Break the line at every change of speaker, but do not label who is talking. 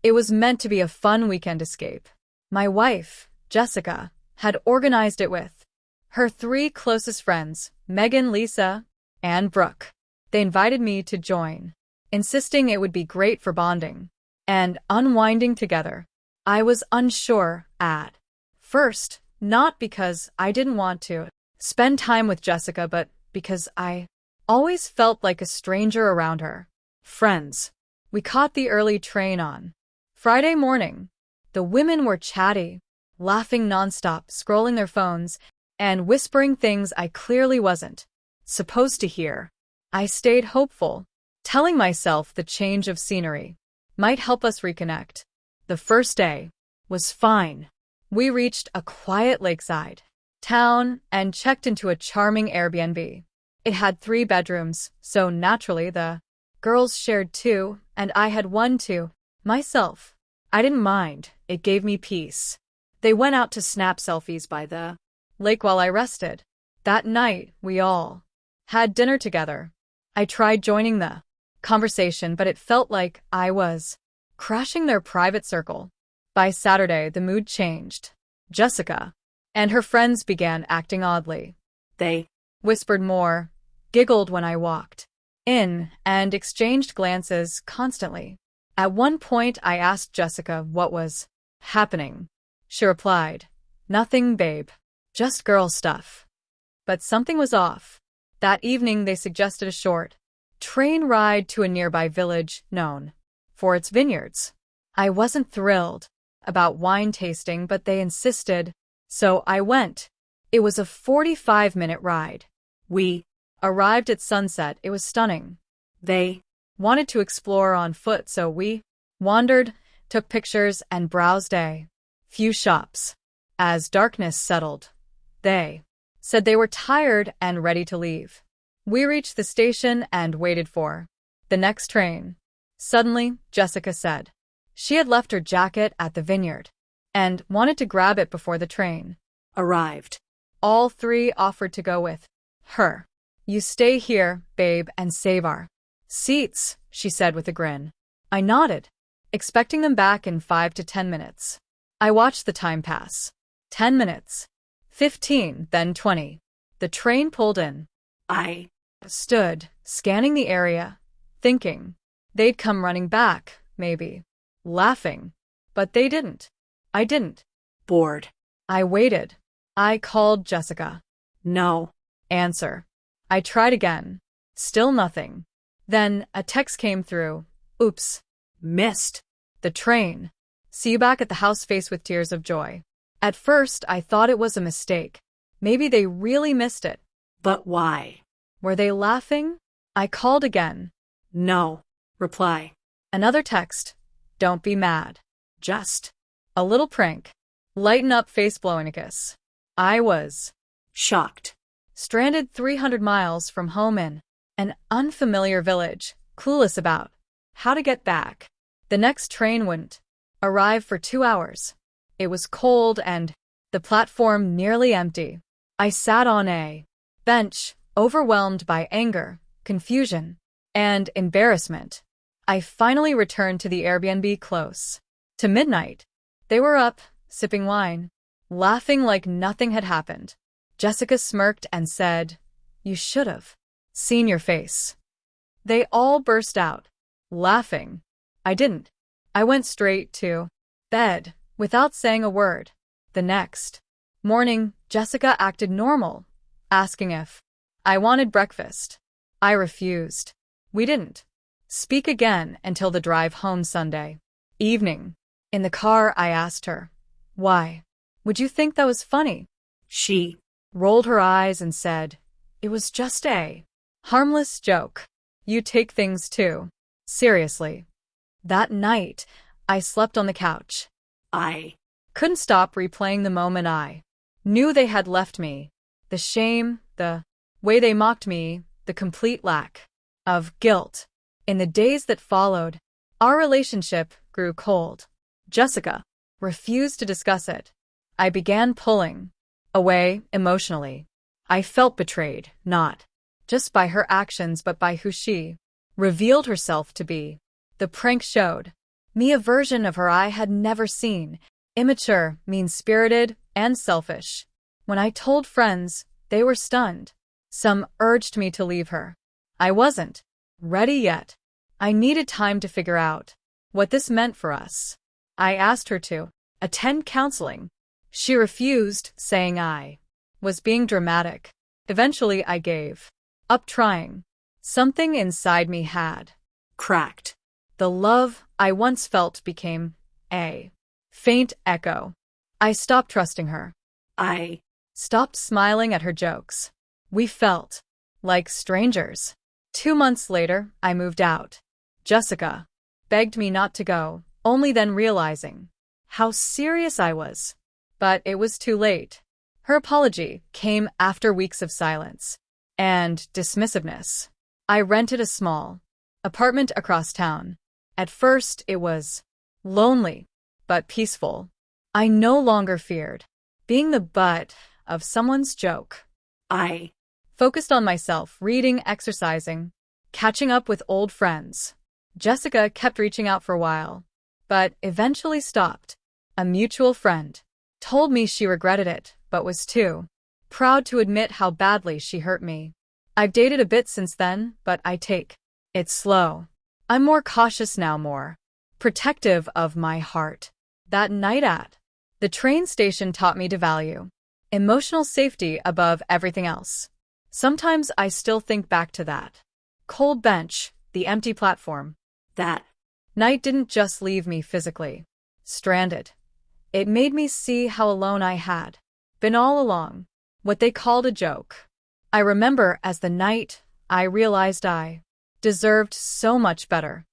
It was meant to be a fun weekend escape. My wife, Jessica, had organized it with her three closest friends, Megan, Lisa, and Brooke. They invited me to join, insisting it would be great for bonding and unwinding together. I was unsure at first, not because I didn't want to spend time with Jessica, but because I always felt like a stranger around her. Friends. We caught the early train on Friday morning. The women were chatty, laughing nonstop, scrolling their phones, and whispering things I clearly wasn't supposed to hear. I stayed hopeful, telling myself the change of scenery might help us reconnect. The first day was fine. We reached a quiet lakeside town and checked into a charming Airbnb. It had 3 bedrooms, so naturally the girls shared 2, and I had 1 to myself. I didn't mind, it gave me peace. They went out to snap selfies by the lake while I rested. That night, we all had dinner together. I tried joining the conversation, but it felt like I was crashing their private circle. By Saturday, the mood changed. Jessica and her friends began acting oddly. They whispered more, giggled when I walked in, and exchanged glances constantly. At one point, I asked Jessica what was happening. She replied, "Nothing, babe. Just girl stuff." But something was off. That evening, they suggested a short train ride to a nearby village known for its vineyards. I wasn't thrilled about wine tasting, but they insisted, so I went. It was a 45-minute ride. We arrived at sunset. It was stunning. They wanted to explore on foot, so we wandered, took pictures, and browsed a few shops. As darkness settled, they said they were tired and ready to leave. We reached the station and waited for the next train. Suddenly, Jessica said she had left her jacket at the vineyard and wanted to grab it before the train arrived. All 3 offered to go with her. "You stay here, babe, and save our seats," she said with a grin. I nodded, expecting them back in 5 to 10 minutes. I watched the time pass. 10 minutes. 15, then 20. The train pulled in. I stood, scanning the area, thinking they'd come running back, maybe laughing. But they didn't. I didn't. Bored. I waited. I called Jessica. No answer. I tried again. Still nothing. Then a text came through. "Oops. Missed the train. See you back at the house," face with tears of joy. At first, I thought it was a mistake. Maybe they really missed it. But why? Were they laughing? I called again. No reply. Another text. "Don't be mad. Just a little prank. Lighten up, face blowing a kiss." I was shocked. Stranded 300 miles from home in an unfamiliar village, clueless about how to get back. The next train wouldn't arrive for 2 hours. It was cold and the platform nearly empty. I sat on a bench, overwhelmed by anger, confusion, and embarrassment. I finally returned to the Airbnb close to midnight. They were up, sipping wine, laughing like nothing had happened. Jessica smirked and said, "You should have seen your face." They all burst out laughing. I didn't. I went straight to bed without saying a word. The next morning, Jessica acted normal, asking if I wanted breakfast. I refused. We didn't speak again until the drive home Sunday evening. In the car, I asked her, "Why would you think that was funny?" She rolled her eyes and said, "It was just a harmless joke. You take things too seriously." That night, I slept on the couch. I couldn't stop replaying the moment I knew they had left me. The shame, the way they mocked me, the complete lack of guilt. In the days that followed, our relationship grew cold. Jessica refused to discuss it. I began pulling away emotionally. I felt betrayed, not just by her actions but by who she revealed herself to be. The prank showed Me a version of her I had never seen, immature, mean-spirited, and selfish. When I told friends, they were stunned. Some urged me to leave her. I wasn't ready yet. I needed time to figure out what this meant for us. I asked her to attend counseling. She refused, saying I was being dramatic. Eventually, I gave up trying. Something inside me had cracked. The love I once felt became a faint echo. I stopped trusting her. I stopped smiling at her jokes. We felt like strangers. 2 months later, I moved out. Jessica begged me not to go, only then realizing how serious I was. But it was too late. Her apology came after weeks of silence and dismissiveness. I rented a small apartment across town. At first, it was lonely, but peaceful. I no longer feared being the butt of someone's joke. I focused on myself, reading, exercising, catching up with old friends. Jessica kept reaching out for a while, but eventually stopped. A mutual friend told me she regretted it, but was too proud to admit how badly she hurt me. I've dated a bit since then, but I take it slow. I'm more cautious now, more protective of my heart. That night at the train station taught me to value emotional safety above everything else. Sometimes I still think back to that cold bench, the empty platform. That night didn't just leave me physically stranded. It made me see how alone I had been all along, what they called a joke. I remember as the night I realized I deserved so much better.